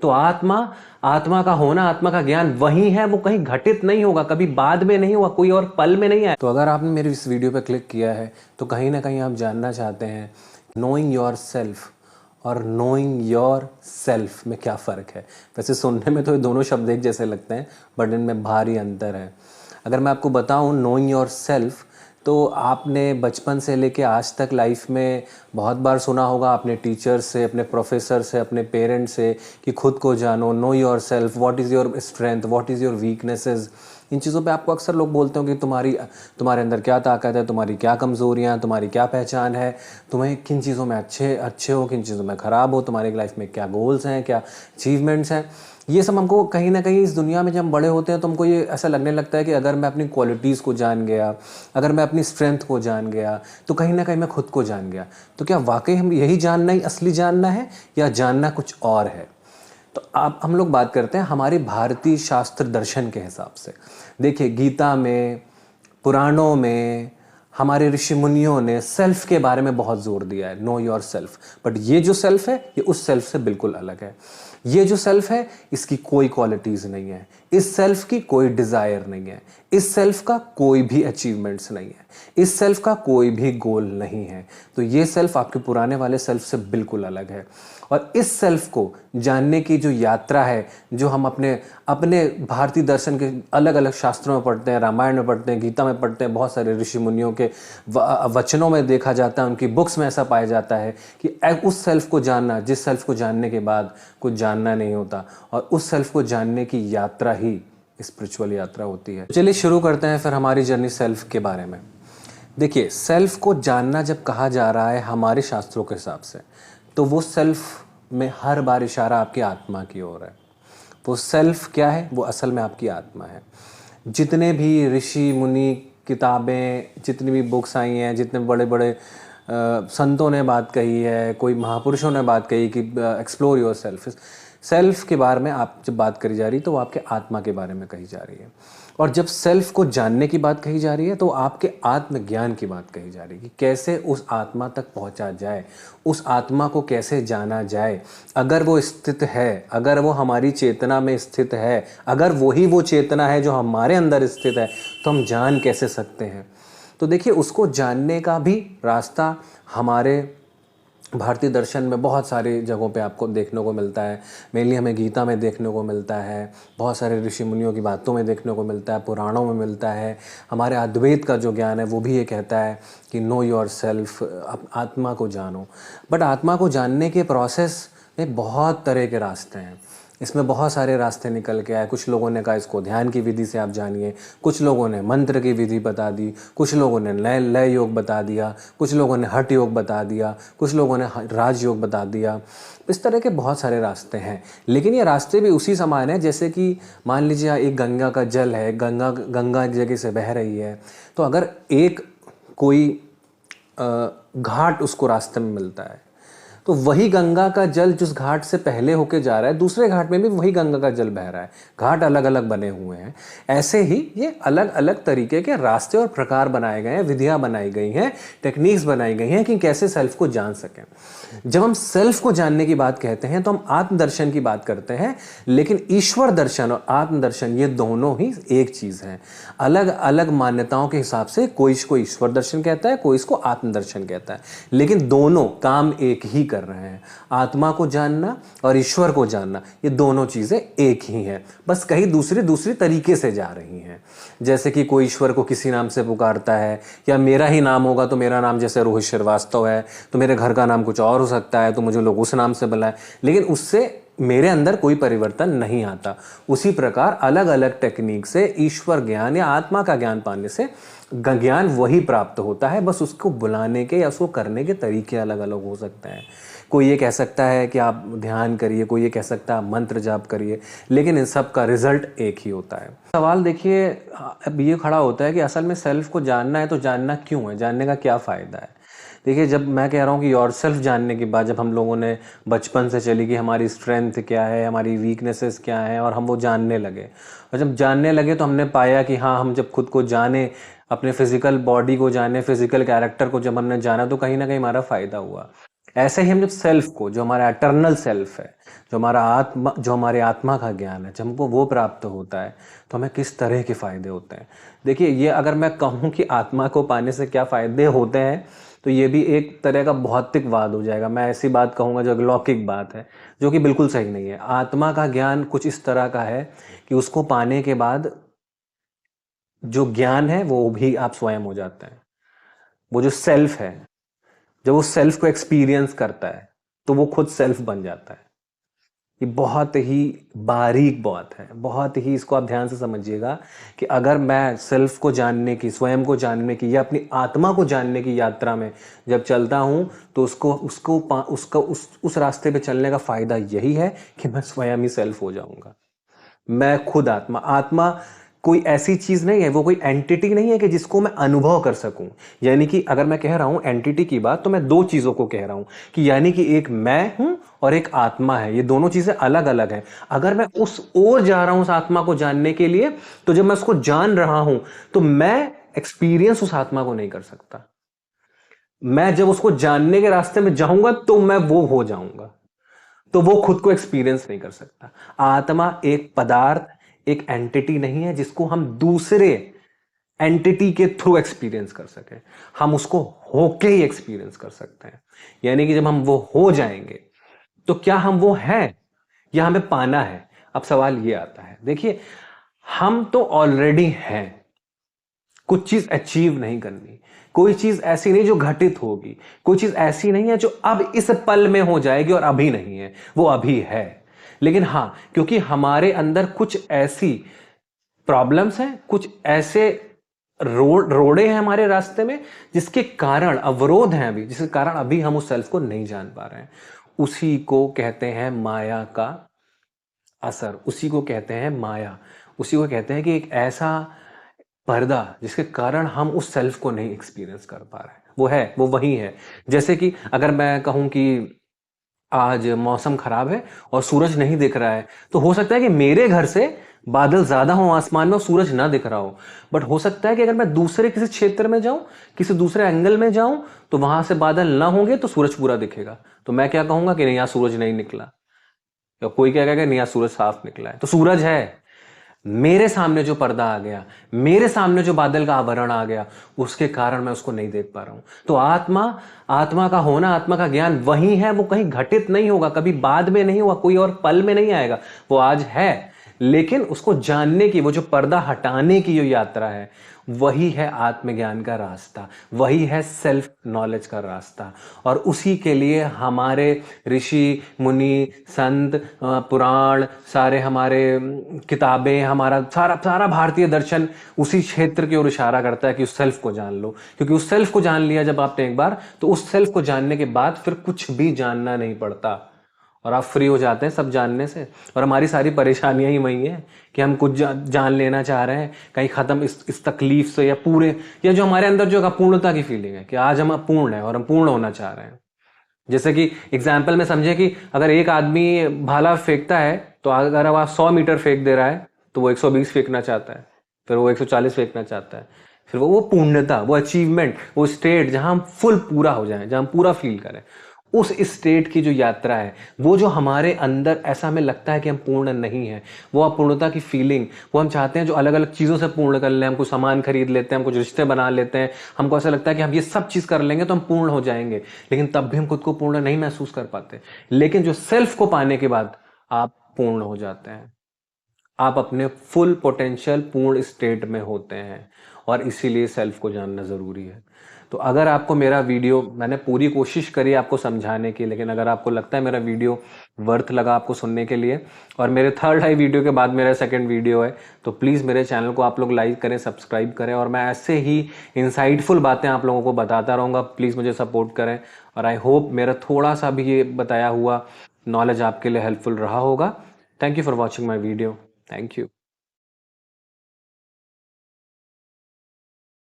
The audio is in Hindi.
तो आत्मा, आत्मा का होना, आत्मा का ज्ञान वही है, वो कहीं घटित नहीं होगा, कभी बाद में नहीं हुआ, कोई और पल में नहीं आया। तो अगर आपने मेरी इस वीडियो पे क्लिक किया है तो कहीं ना कहीं आप जानना चाहते हैं नोइंग योर सेल्फ और नोइंग योर सेल्फ में क्या फ़र्क है। वैसे सुनने में तो ये दोनों शब्द एक जैसे लगते हैं, बट इनमें भारी अंतर है। अगर मैं आपको बताऊं नोइंग योर सेल्फ, तो आपने बचपन से लेके आज तक लाइफ में बहुत बार सुना होगा, अपने टीचर से, अपने प्रोफेसर से, अपने पेरेंट्स से, कि खुद को जानो, know yourself, what is your strength, what is your weaknesses. इन चीज़ों पे आपको अक्सर लोग बोलते हो कि तुम्हारे अंदर क्या ताकत है, तुम्हारी क्या कमज़ोरियाँ, तुम्हारी क्या पहचान है, तुम्हें किन चीज़ों में अच्छे हो, किन चीज़ों में ख़राब हो, तुम्हारी लाइफ में क्या गोल्स हैं, क्या अचीवमेंट्स हैं। ये सब हमको कहीं ना कहीं इस दुनिया में जब हम बड़े होते हैं तो हमको ये ऐसा लगने लगता है कि अगर मैं अपनी क्वालिटीज़ को जान गया, अगर मैं अपनी स्ट्रेंथ को जान गया, तो कहीं ना कहीं मैं खुद को जान गया। तो क्या वाकई हम यही जानना ही असली जानना है, या जानना कुछ और है? तो आप हम लोग बात करते हैं हमारी भारतीय शास्त्र दर्शन के हिसाब से। देखिए, गीता में, पुराणों में हमारे ऋषि मुनियों ने सेल्फ के बारे में बहुत जोर दिया है, नो योर सेल्फ। बट ये जो सेल्फ है ये उस सेल्फ से बिल्कुल अलग है। ये जो सेल्फ है इसकी कोई क्वालिटीज नहीं है, इस सेल्फ की कोई डिजायर नहीं है, इस सेल्फ का कोई भी अचीवमेंट्स नहीं है, इस सेल्फ का कोई भी गोल नहीं है। तो ये सेल्फ आपके पुराने वाले सेल्फ से बिल्कुल अलग है। और इस सेल्फ को जानने की जो यात्रा है, जो हम अपने अपने भारतीय दर्शन के अलग अलग शास्त्रों में पढ़ते हैं, रामायण में पढ़ते हैं, गीता में पढ़ते हैं, बहुत सारे ऋषि मुनियों के वचनों में देखा जाता है, उनकी बुक्स में ऐसा पाया जाता है कि उस सेल्फ को जानना, जिस सेल्फ को जानने के बाद कुछ जानना नहीं होता, और उस सेल्फ को जानने की यात्रा ही स्पिरिचुअल यात्रा होती है। चलिए शुरू करते हैं फिर हमारी जर्नी सेल्फ के बारे में। देखिए, सेल्फ को जानना जब कहा जा रहा है हमारे शास्त्रों के हिसाब से, तो वो सेल्फ में हर बार इशारा आपकी आत्मा की ओर है। वो सेल्फ क्या है? वो असल में आपकी आत्मा है। जितने भी ऋषि मुनि, किताबें, जितनी भी बुक्स आई हैं, जितने बड़े बड़े संतों ने बात कही है, कोई महापुरुषों ने बात कही कि एक्सप्लोर योर सेल्फ, सेल्फ के बारे में आप जब बात करी जा रही है तो वो आपके आत्मा के बारे में कही जा रही है। और जब सेल्फ को जानने की बात कही जा रही है तो आपके आत्मज्ञान की बात कही जा रही है कि कैसे उस आत्मा तक पहुंचा जाए, उस आत्मा को कैसे जाना जाए। अगर वो स्थित है, अगर वो हमारी चेतना में स्थित है, अगर वही वो चेतना है जो हमारे अंदर स्थित है, तो हम जान कैसे सकते हैं? तो देखिए, उसको जानने का भी रास्ता हमारे भारतीय दर्शन में बहुत सारी जगहों पे आपको देखने को मिलता है। मेनली हमें गीता में देखने को मिलता है, बहुत सारे ऋषि मुनियों की बातों में देखने को मिलता है, पुराणों में मिलता है। हमारे अद्वैत का जो ज्ञान है वो भी ये कहता है कि नो योर सेल्फ, आत्मा को जानो। बट आत्मा को जानने के प्रोसेस में बहुत तरह के रास्ते हैं, इसमें बहुत सारे रास्ते निकल के आए। कुछ लोगों ने कहा इसको ध्यान की विधि से आप जानिए, कुछ लोगों ने मंत्र की विधि बता दी, कुछ लोगों ने लय योग बता दिया, कुछ लोगों ने हठ योग बता दिया, कुछ लोगों ने राज योग बता दिया। इस तरह के बहुत सारे रास्ते हैं, लेकिन ये रास्ते भी उसी समान है जैसे कि मान लीजिए एक गंगा का जल है, गंगा एक जगह से बह रही है, तो अगर एक कोई घाट उसको रास्ते में मिलता है, तो वही गंगा का जल जिस घाट से पहले होके जा रहा है, दूसरे घाट में भी वही गंगा का जल बह रहा है। घाट अलग अलग बने हुए हैं। ऐसे ही ये अलग अलग तरीके के रास्ते और प्रकार बनाए गए हैं, विधियां बनाई गई हैं, टेक्निक्स बनाई गई हैं कि कैसे सेल्फ को जान सकें। जब हम सेल्फ को जानने की बात कहते हैं तो हम आत्मदर्शन की बात करते हैं, लेकिन ईश्वर दर्शन और आत्मदर्शन ये दोनों ही एक चीज है। अलग अलग मान्यताओं के हिसाब से कोई इसको ईश्वर दर्शन कहता है, कोई इसको आत्मदर्शन कहता है, लेकिन दोनों काम एक ही कर रहे हैं। आत्मा को जानना और ईश्वर को जानना, ये दोनों चीजें एक ही हैं, बस कहीं दूसरी तरीके से जा रही हैं। जैसे कि कोई ईश्वर को किसी नाम से पुकारता है, या मेरा ही नाम होगा तो मेरा नाम जैसे रोहित श्रीवास्तव है तो मेरे घर का नाम कुछ और हो सकता है, तो मुझे लोग उस नाम से बुलाएं, लेकिन उससे मेरे अंदर कोई परिवर्तन नहीं आता। उसी प्रकार अलग अलग टेक्निक से ईश्वर ज्ञान या आत्मा का ज्ञान पाने से ज्ञान वही प्राप्त होता है, बस उसको बुलाने के या उसको करने के तरीके अलग अलग हो सकते हैं। कोई ये कह सकता है कि आप ध्यान करिए, कोई ये कह सकता है मंत्र जाप करिए, लेकिन इन सब का रिजल्ट एक ही होता है। सवाल देखिए अब ये खड़ा होता है कि असल में सेल्फ को जानना है तो जानना क्यों है, जानने का क्या फ़ायदा है। देखिए, जब मैं कह रहा हूँ कि योर सेल्फ जानने के बाद, जब हम लोगों ने बचपन से चली कि हमारी स्ट्रेंथ क्या है, हमारी वीकनेसेस क्या है, और हम वो जानने लगे, और जब जानने लगे तो हमने पाया कि हाँ, हम जब खुद को जाने, अपने फिजिकल बॉडी को जाने, फिजिकल कैरेक्टर को जब हमने जाना, तो कहीं ना कहीं हमारा फ़ायदा हुआ। ऐसे ही हम जब सेल्फ को, जो हमारा एटर्नल सेल्फ है, जो हमारा आत्मा, जो हमारे आत्मा का ज्ञान है, जब हमको वो प्राप्त होता है तो हमें किस तरह के फ़ायदे होते हैं। देखिए, ये अगर मैं कहूँ कि आत्मा को पाने से क्या फ़ायदे होते हैं तो ये भी एक तरह का भौतिकवाद हो जाएगा। मैं ऐसी बात कहूँगा जो अलौकिक बात है, जो कि बिल्कुल सही नहीं है। आत्मा का ज्ञान कुछ इस तरह का है कि उसको पाने के बाद जो ज्ञान है वो भी आप स्वयं हो जाते हैं। वो जो सेल्फ है, जब वो सेल्फ को एक्सपीरियंस करता है तो वो खुद सेल्फ बन जाता है। ये बहुत ही बारीक बात है, बहुत ही, इसको आप ध्यान से समझिएगा कि अगर मैं सेल्फ को जानने की, स्वयं को जानने की या अपनी आत्मा को जानने की यात्रा में जब चलता हूं तो उस रास्ते पे चलने का फायदा यही है कि मैं स्वयं ही सेल्फ हो जाऊंगा। मैं खुद आत्मा, आत्मा कोई ऐसी चीज नहीं है, वो कोई एंटिटी नहीं है कि जिसको मैं अनुभव कर सकूं। यानी कि अगर मैं कह रहा हूं एंटिटी की बात, तो मैं दो चीजों को कह रहा हूं कि यानी कि एक मैं हूं और एक आत्मा है। ये दोनों चीजें अलग अलग हैं। अगर मैं उस ओर जा रहा हूं उस आत्मा को जानने के लिए, तो जब मैं उसको जान रहा हूं तो मैं एक्सपीरियंस उस आत्मा को नहीं कर सकता। मैं जब उसको जानने के रास्ते में जाऊंगा तो मैं वो हो जाऊंगा, तो वो खुद को एक्सपीरियंस नहीं कर सकता। आत्मा एक पदार्थ, एक एंटिटी नहीं है जिसको हम दूसरे एंटिटी के थ्रू एक्सपीरियंस कर सके। हम उसको होके ही एक्सपीरियंस कर सकते हैं। यानी कि जब हम वो हो जाएंगे तो क्या हम वो हैं या हमें पाना है? अब सवाल ये आता है, देखिए, हम तो ऑलरेडी हैं। कुछ चीज अचीव नहीं करनी, कोई चीज ऐसी नहीं जो घटित होगी, कोई चीज ऐसी नहीं है जो अब इस पल में हो जाएगी और अभी नहीं है, वो अभी है। लेकिन हां, क्योंकि हमारे अंदर कुछ ऐसी प्रॉब्लम्स हैं, कुछ ऐसे रोड़े हैं हमारे रास्ते में जिसके कारण, अवरोध हैं अभी, जिसके कारण अभी हम उस सेल्फ को नहीं जान पा रहे हैं। उसी को कहते हैं माया का असर, उसी को कहते हैं माया, उसी को कहते हैं कि एक ऐसा पर्दा जिसके कारण हम उस सेल्फ को नहीं एक्सपीरियंस कर पा रहे हैं। वो है, वो वही है। जैसे कि अगर मैं कहूं कि आज मौसम खराब है और सूरज नहीं दिख रहा है, तो हो सकता है कि मेरे घर से बादल ज्यादा हो आसमान में और सूरज ना दिख रहा हो। बट हो सकता है कि अगर मैं दूसरे किसी क्षेत्र में जाऊं, किसी दूसरे एंगल में जाऊं, तो वहां से बादल ना होंगे तो सूरज पूरा दिखेगा। तो मैं क्या कहूंगा कि नहीं, यहां सूरज नहीं निकला, या कोई कहेगा कि नहीं, यहां सूरज साफ निकला है। तो सूरज है, मेरे सामने जो पर्दा आ गया, मेरे सामने जो बादल का आवरण आ गया, उसके कारण मैं उसको नहीं देख पा रहा हूं। तो आत्मा, आत्मा का होना, आत्मा का ज्ञान वही है, वो कहीं घटित नहीं होगा, कभी बाद में नहीं होगा, कोई और पल में नहीं आएगा, वो आज है। लेकिन उसको जानने की, वो जो पर्दा हटाने की जो यात्रा है, वही है आत्मज्ञान का रास्ता, वही है सेल्फ नॉलेज का रास्ता। और उसी के लिए हमारे ऋषि मुनि, संत, पुराण, सारे हमारे किताबें, हमारा सारा सारा भारतीय दर्शन उसी क्षेत्र की ओर इशारा करता है कि उस सेल्फ को जान लो। क्योंकि उस सेल्फ को जान लिया जब आपने एक बार, तो उस सेल्फ को जानने के बाद फिर कुछ भी जानना नहीं पड़ता और आप फ्री हो जाते हैं सब जानने से। और हमारी सारी परेशानियां ही वही हैं कि हम कुछ जान लेना चाह रहे हैं, कहीं खत्म इस तकलीफ से, या पूरे, या जो हमारे अंदर जो अपूर्णता की फीलिंग है कि आज हम अपूर्ण हैं और हम पूर्ण होना चाह रहे हैं। जैसे कि एग्जाम्पल में समझे कि अगर एक आदमी भाला फेंकता है, तो अगर आप 100 मीटर फेंक दे रहा है तो वो 120 फेंकना चाहता है, फिर वो 140 फेंकना चाहता है, फिर वो पूर्णता, वो अचीवमेंट, वो स्टेट जहां हम फुल पूरा हो जाएं, जहां हम पूरा फील करें, उस स्टेट की जो यात्रा है, वो जो हमारे अंदर ऐसा हमें लगता है कि हम पूर्ण नहीं है, वो अपूर्णता की फीलिंग, वो हम चाहते हैं जो अलग अलग चीज़ों से पूर्ण कर लें। हम कुछ सामान खरीद लेते हैं, हम कुछ रिश्ते बना लेते हैं, हमको ऐसा लगता है कि हम ये सब चीज़ कर लेंगे तो हम पूर्ण हो जाएंगे, लेकिन तब भी हम खुद को पूर्ण नहीं महसूस कर पाते। लेकिन जो सेल्फ को पाने के बाद आप पूर्ण हो जाते हैं, आप अपने फुल पोटेंशियल पूर्ण स्टेट में होते हैं। और इसीलिए सेल्फ को जानना ज़रूरी है। तो अगर आपको मेरा वीडियो, मैंने पूरी कोशिश करी आपको समझाने की, लेकिन अगर आपको लगता है मेरा वीडियो वर्थ लगा आपको सुनने के लिए, और मेरे थर्ड आई वीडियो के बाद मेरा सेकंड वीडियो है, तो प्लीज़ मेरे चैनल को आप लोग लाइक करें, सब्सक्राइब करें, और मैं ऐसे ही इंसाइटफुल बातें आप लोगों को बताता रहूँगा। प्लीज़ मुझे सपोर्ट करें, और आई होप मेरा थोड़ा सा भी ये बताया हुआ नॉलेज आपके लिए हेल्पफुल रहा होगा। Thank you for watching my video. Thank you.